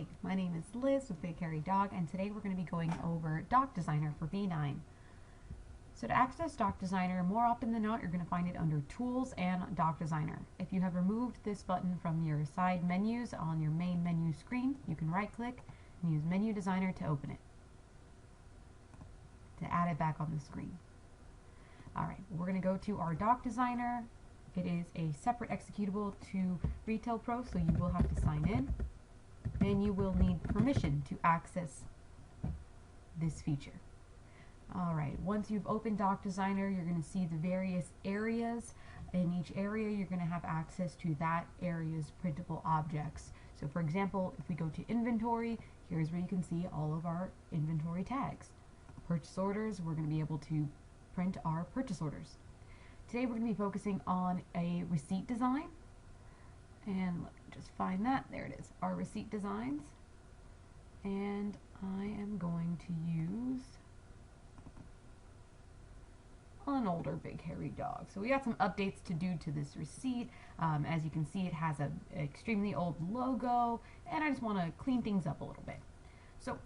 Hi, my name is Liz with Big Hairy Dog, and today we're going to be going over Doc Designer for V9. So to access Doc Designer, more often than not, you're going to find it under Tools and Doc Designer. If you have removed this button from your side menus on your main menu screen, you can right-click and use Menu Designer to open it, to add it back on the screen. Alright, we're going to go to our Doc Designer. It is a separate executable to Retail Pro, so you will have to sign in. And you will need permission to access this feature. Alright, once you've opened Doc Designer, you're going to see the various areas. In each area, you're going to have access to that area's printable objects. So for example, if we go to Inventory, here's where you can see all of our inventory tags. Purchase orders, we're going to be able to print our purchase orders. Today we're going to be focusing on a receipt design. And let me just find that. There it is. Our receipt designs. And I am going to use an older Big Hairy Dog. So we got some updates to do to this receipt. As you can see, it has an extremely old logo, and I just want to clean things up a little bit. So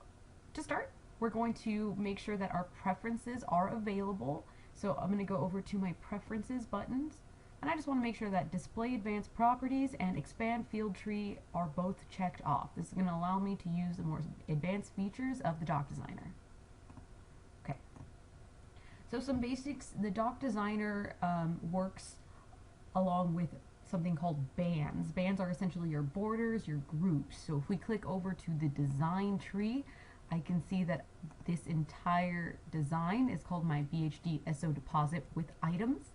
to start, we're going to make sure that our preferences are available. So I'm going to go over to my preferences buttons. And I just want to make sure that Display Advanced Properties and Expand Field Tree are both checked off. This is going to allow me to use the more advanced features of the Doc Designer. Okay. So some basics. The Doc Designer works along with something called bands. Bands are essentially your borders, your groups. So if we click over to the design tree, I can see that this entire design is called my BHD SO deposit with items.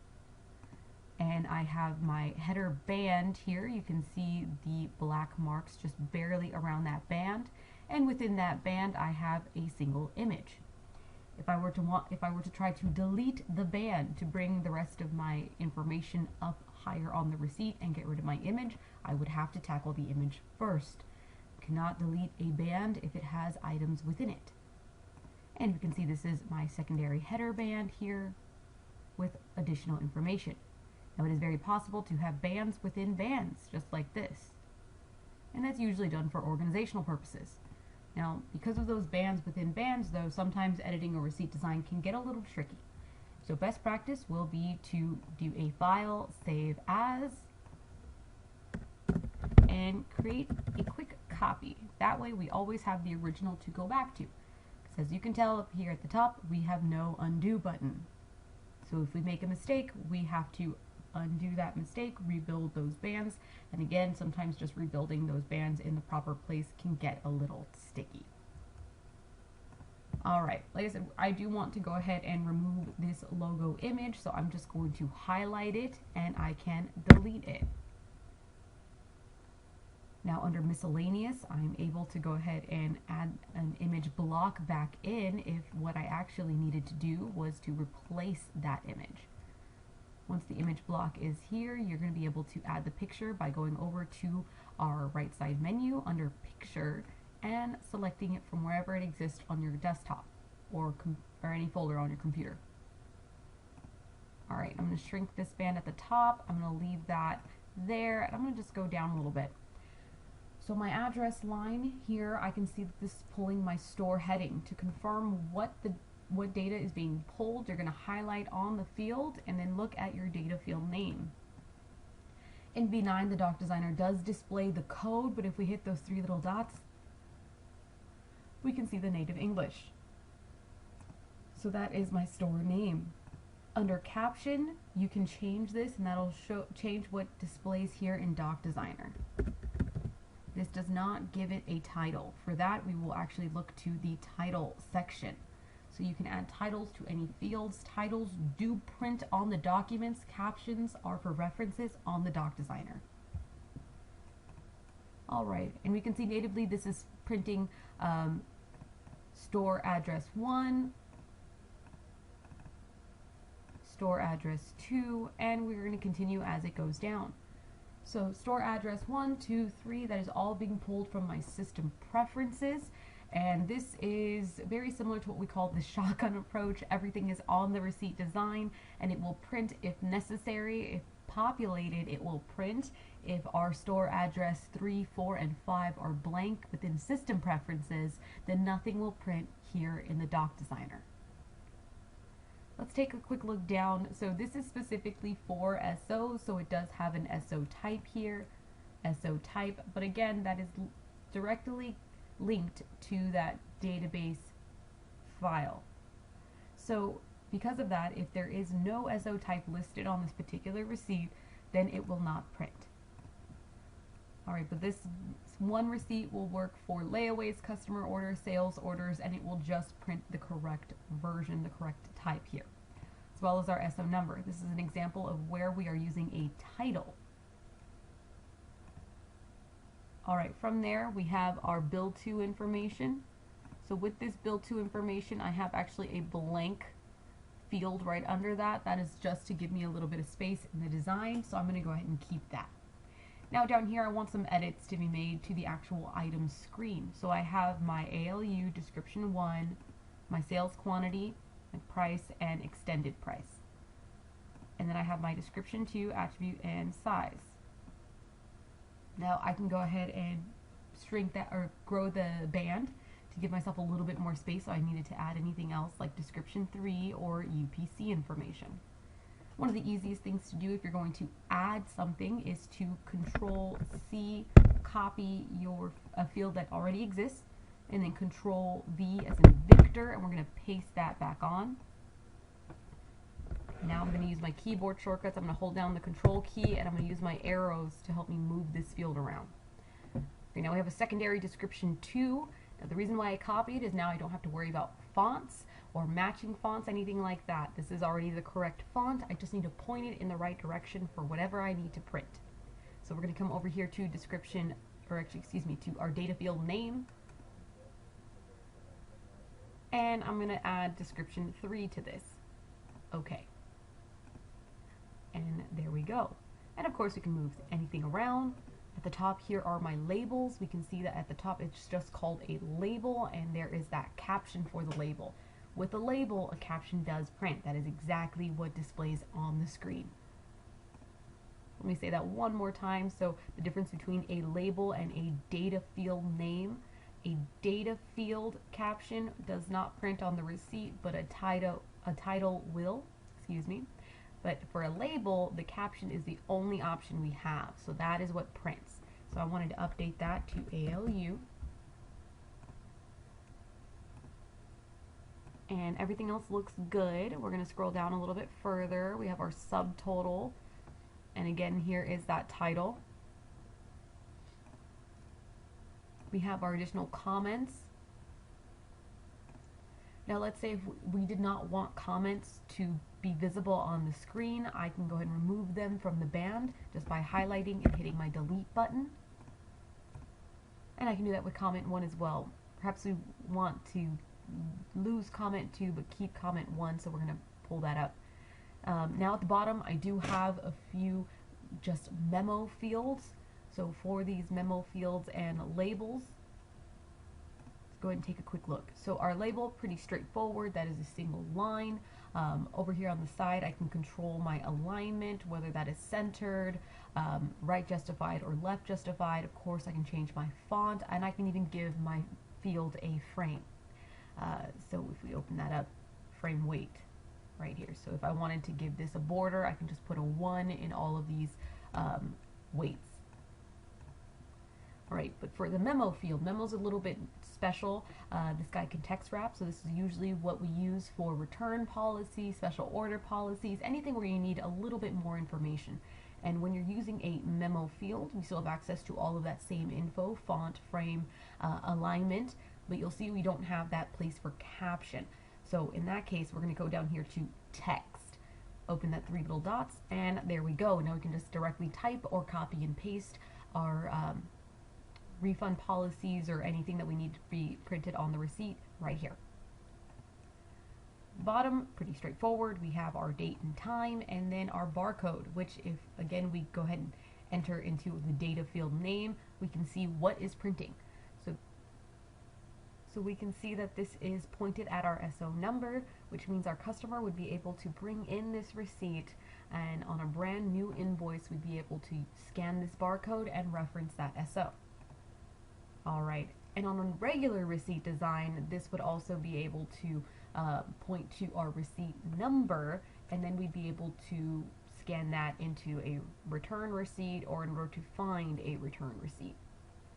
And I have my header band here. You can see the black marks just barely around that band, and within that band I have a single image. If I were to try to delete the band to bring the rest of my information up higher on the receipt and get rid of my image, I would have to tackle the image first. You cannot delete a band if it has items within it. And you can see this is my secondary header band here with additional information. Now it is very possible to have bands within bands, just like this. And that's usually done for organizational purposes. Now, because of those bands within bands, though, sometimes editing a receipt design can get a little tricky. So best practice will be to do a file, save as, and create a quick copy. That way we always have the original to go back to. Because as you can tell up here at the top, we have no undo button. So if we make a mistake, we have to undo that mistake, rebuild those bands, and again, sometimes just rebuilding those bands in the proper place can get a little sticky. Alright, like I said, I do want to go ahead and remove this logo image, so I'm just going to highlight it and I can delete it. Now under Miscellaneous, I'm able to go ahead and add an image block back in if what I actually needed to do was to replace that image. Once the image block is here, you're going to be able to add the picture by going over to our right side menu under Picture and selecting it from wherever it exists on your desktop or any folder on your computer. Alright, I'm going to shrink this band at the top. I'm going to leave that there, and I'm going to just go down a little bit. So my address line here, I can see that this is pulling my store heading. To confirm what data is being pulled, you're going to highlight on the field and then look at your data field name. In V9, the Doc Designer does display the code, but if we hit those three little dots, we can see the native English. So that is my store name. Under Caption, you can change this, and that'll change what displays here in Doc Designer. This does not give it a title. For that, we will actually look to the title section. So you can add titles to any fields. Titles do print on the documents. Captions are for references on the Doc Designer. Alright, and we can see natively this is printing store address 1, store address 2, and we're going to continue as it goes down. So store address 1, 2, 3, that is all being pulled from my system preferences. And this is very similar to what we call the shotgun approach. Everything is on the receipt design, and it will print if necessary. If populated, it will print. if our store address 3, 4, and 5 are blank within system preferences, then nothing will print here in the doc designer. Let's take a quick look down. So this is specifically for SO, so it does have an SO type here, SO type, but again, that is directly linked to that database file. So because of that, if there is no SO type listed on this particular receipt, then it will not print. Alright, but this one receipt will work for layaways, customer orders, sales orders, and it will just print the correct version, the correct type here, as well as our SO number. This is an example of where we are using a title. Alright, from there we have our bill to information. So with this bill to information, I have actually a blank field right under that. That is just to give me a little bit of space in the design, so I'm going to go ahead and keep that. Now down here I want some edits to be made to the actual item screen. So I have my ALU description 1, my sales quantity, my price, and extended price. And then I have my description 2, attribute, and size. Now I can go ahead and shrink that or grow the band to give myself a little bit more space, so I needed to add anything else like description 3 or UPC information. One of the easiest things to do if you're going to add something is to Control C, copy a field that already exists, and then Control V as in Victor, and we're going to paste that back on. Now I'm going to use my keyboard shortcuts. I'm going to hold down the Control key, and I'm going to use my arrows to help me move this field around. Okay, now we have a secondary description 2. Now the reason why I copied is now I don't have to worry about fonts or matching fonts, anything like that. This is already the correct font. I just need to point it in the right direction for whatever I need to print. So we're going to come over here to description, or actually, excuse me, to our data field name. And I'm going to add description 3 to this. Okay. And there we go. And of course we can move anything around. At the top here are my labels. We can see that at the top it's just called a label, and there is that caption for the label. With a label, a caption does print. That is exactly what displays on the screen. Let me say that one more time. So the difference between a label and a data field name. A data field caption does not print on the receipt, but a title will, excuse me. But for a label, the caption is the only option we have. So that is what prints. So I wanted to update that to ALU. And everything else looks good. We're going to scroll down a little bit further. We have our subtotal. And again, here is that title. We have our additional comments. Now let's say if we did not want comments to be visible on the screen, I can go ahead and remove them from the band just by highlighting and hitting my delete button. And I can do that with comment 1 as well. Perhaps we want to lose comment 2 but keep comment 1, so we're going to pull that up. Now at the bottom I do have a few just memo fields. So for these memo fields and labels, go ahead and take a quick look. So our label, pretty straightforward. That is a single line. Over here on the side, I can control my alignment, whether that is centered, right justified, or left justified. Of course, I can change my font, and I can even give my field a frame. So if we open that up, frame weight right here. So if I wanted to give this a border, I can just put a 1 in all of these weights. Alright, but for the memo field, memo's a little bit special. This guy can text wrap, so this is usually what we use for return policies, special order policies, anything where you need a little bit more information. And when you're using a memo field, we still have access to all of that same info, font, frame, alignment, but you'll see we don't have that place for caption. So in that case, we're going to go down here to text. Open that 3 little dots, and there we go. Now we can just directly type or copy and paste our refund policies or anything that we need to be printed on the receipt right here. Bottom, pretty straightforward. We have our date and time, and then our barcode, which if again we go ahead and enter into the data field name, we can see what is printing. So we can see that this is pointed at our SO number, which means our customer would be able to bring in this receipt And on a brand new invoice, we'd be able to scan this barcode and reference that SO. Alright, and on a regular receipt design, this would also be able to point to our receipt number, and then we'd be able to scan that into a return receipt or in order to find a return receipt.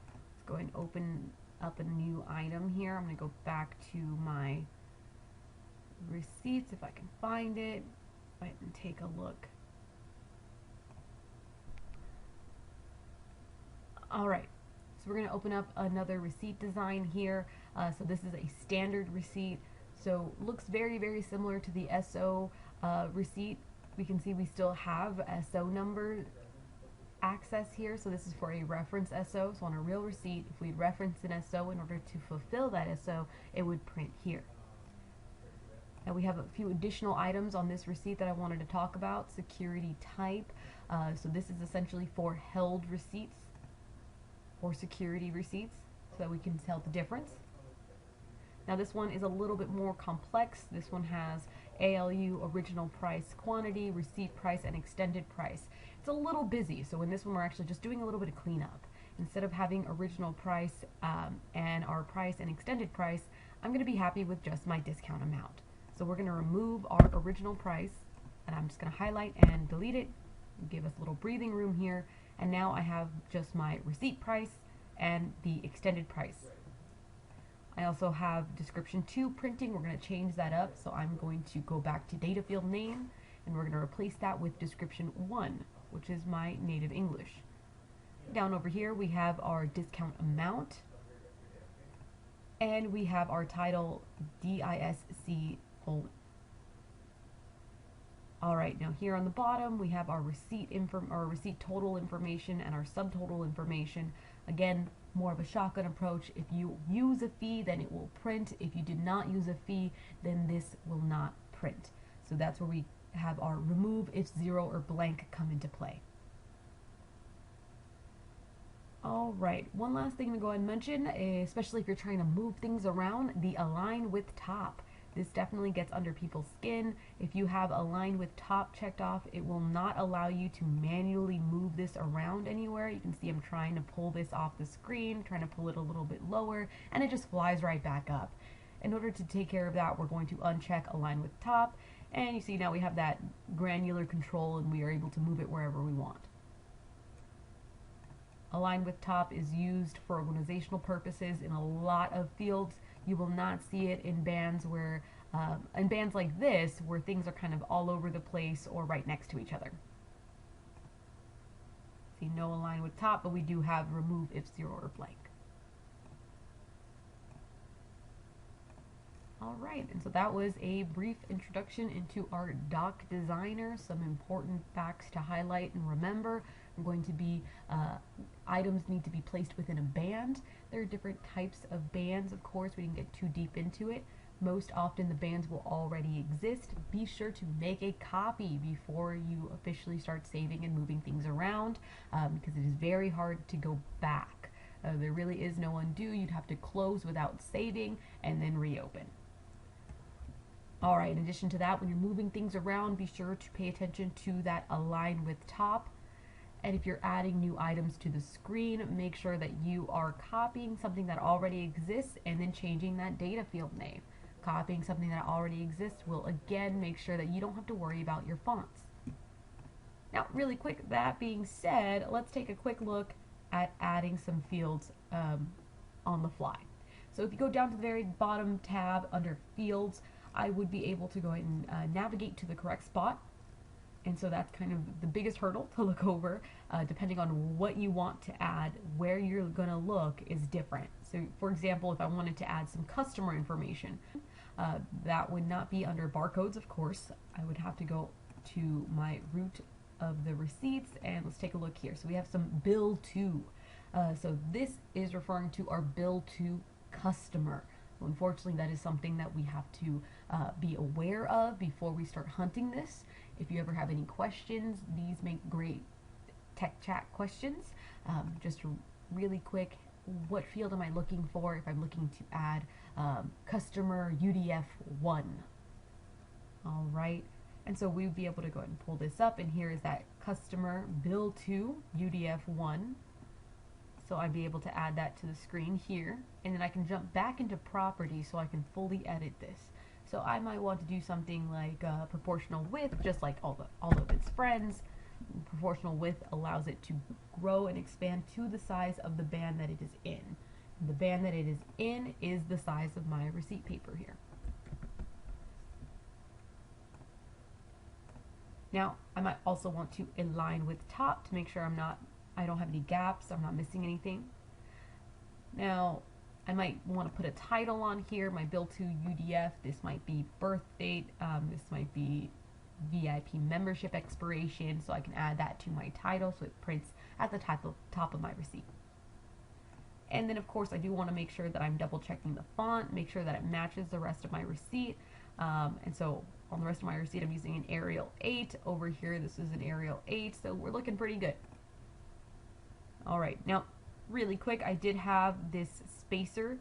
Let's go ahead and open up a new item here. I'm going to go back to my receipts if I can find it. Go ahead and take a look. Alright, so we're going to open up another receipt design here. So this is a standard receipt. So looks very, very similar to the SO receipt. We can see we still have SO number access here. So this is for a reference SO. So on a real receipt, if we reference an SO in order to fulfill that SO, it would print here. Now we have a few additional items on this receipt that I wanted to talk about. Security type. So this is essentially for held receipts or security receipts so that we can tell the difference. Now this one is a little bit more complex. This one has ALU, original price, quantity, receipt price, and extended price. It's a little busy, so in this one we're actually just doing a little bit of cleanup. Instead of having original price and our price and extended price, I'm going to be happy with just my discount amount. So we're going to remove our original price, and I'm just going to highlight and delete it, give us a little breathing room here, and now I have just my receipt price and the extended price. I also have description 2 printing. We're going to change that up, so I'm going to go back to data field name, and we're going to replace that with description 1, which is my native English. Down over here we have our discount amount, and we have our title DISC only. Alright, now here on the bottom we have our receipt total information and our subtotal information. Again, more of a shotgun approach. If you use a fee, then it will print. If you did not use a fee, then this will not print. So that's where we have our remove if 0 or blank come into play. Alright, one last thing to go ahead and mention, especially if you're trying to move things around, the align with top. This definitely gets under people's skin. If you have align with top checked off, it will not allow you to manually move this around anywhere. You can see I'm trying to pull this off the screen, trying to pull it a little bit lower, and it just flies right back up. In order to take care of that, we're going to uncheck align with top, and you see now we have that granular control and we are able to move it wherever we want. Align with top is used for organizational purposes in a lot of fields. You will not see it in bands where, in bands like this, where things are kind of all over the place or right next to each other. See, no align with top, but we do have remove if 0 or blank. Alright, and so that was a brief introduction into our doc designer, some important facts to highlight and remember. I'm going to be, items need to be placed within a band. There are different types of bands, of course, we didn't get too deep into it. Most often the bands will already exist. Be sure to make a copy before you officially start saving and moving things around, because it is very hard to go back. There really is no undo. You'd have to close without saving and then reopen. Alright, in addition to that, when you're moving things around, be sure to pay attention to that align with top. And if you're adding new items to the screen, make sure that you are copying something that already exists and then changing that data field name. Copying something that already exists will again make sure that you don't have to worry about your fonts. Now, really quick, that being said, let's take a quick look at adding some fields on the fly. So if you go down to the very bottom tab under fields, I would be able to go ahead and navigate to the correct spot. And so that's kind of the biggest hurdle to look over. Depending on what you want to add, where you're going to look is different. So for example, if I wanted to add some customer information, that would not be under barcodes, of course. I would have to go to my root of the receipts, and let's take a look here. So we have some bill to. So this is referring to our bill to customer. Well, unfortunately, that is something that we have to be aware of before we start hunting this. If you ever have any questions, these make great tech chat questions. Just really quick, what field am I looking for if I'm looking to add customer UDF1? Alright, And so we would be able to go ahead and pull this up, and here is that customer bill to UDF1. So I'd be able to add that to the screen here, and then I can jump back into property so I can fully edit this. So I might want to do something like proportional width, just like all of its friends. Proportional width allows it to grow and expand to the size of the band that it is in. The band that it is in is the size of my receipt paper here. Now, I might also want to align with top to make sure I don't have any gaps, I'm not missing anything. Now, I might want to put a title on here, my bill to UDF. This might be birth date, this might be VIP membership expiration, so I can add that to my title so it prints at the top of my receipt. And then of course I do want to make sure that I'm double checking the font, make sure that it matches the rest of my receipt. And so on the rest of my receipt I'm using an Arial 8. Over here this is an Arial 8, so we're looking pretty good. Alright, now really quick, I did have this spacer,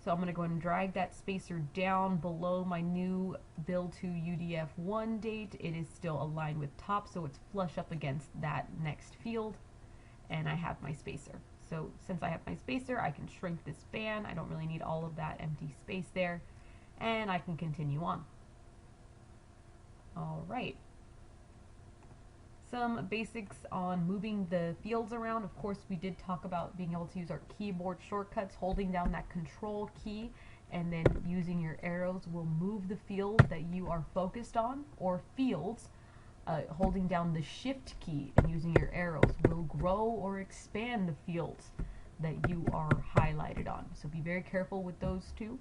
so I'm going to go ahead and drag that spacer down below my new bill to UDF1 date. It is still aligned with top, so it's flush up against that next field, and I have my spacer. So since I have my spacer, I can shrink this band. I don't really need all of that empty space there, and I can continue on. Alright. Some basics on moving the fields around. Of course, we did talk about being able to use our keyboard shortcuts, holding down that control key, and then using your arrows will move the field that you are focused on, or fields. Holding down the shift key and using your arrows will grow or expand the fields that you are highlighted on. So be very careful with those two.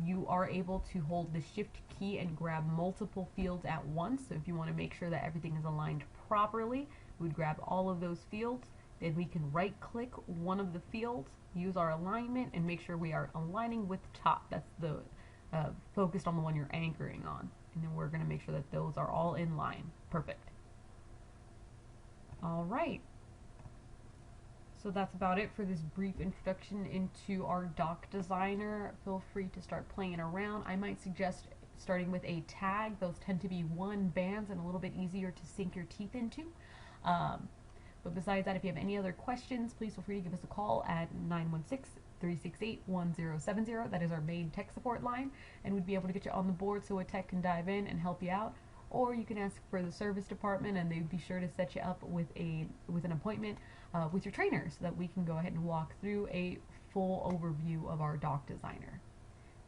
You are able to hold the shift key and grab multiple fields at once. So if you want to make sure that everything is aligned properly, we would grab all of those fields. Then we can right click one of the fields, use our alignment, and make sure we are aligning with top. That's the focused on the one you're anchoring on. And then we're going to make sure that those are all in line. Perfect. Alright. So that's about it for this brief introduction into our doc designer. Feel free to start playing around. I might suggest starting with a tag. Those tend to be one bands and a little bit easier to sink your teeth into. But besides that, if you have any other questions, please feel free to give us a call at 916-368-1070. That is our main tech support line, and we'd be able to get you on the board so a tech can dive in and help you out. Or you can ask for the service department, and they'd be sure to set you up with an appointment with your trainer so that we can go ahead and walk through a full overview of our doc designer.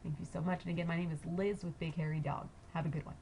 Thank you so much. And again, my name is Liz with Big Hairy Dog. Have a good one.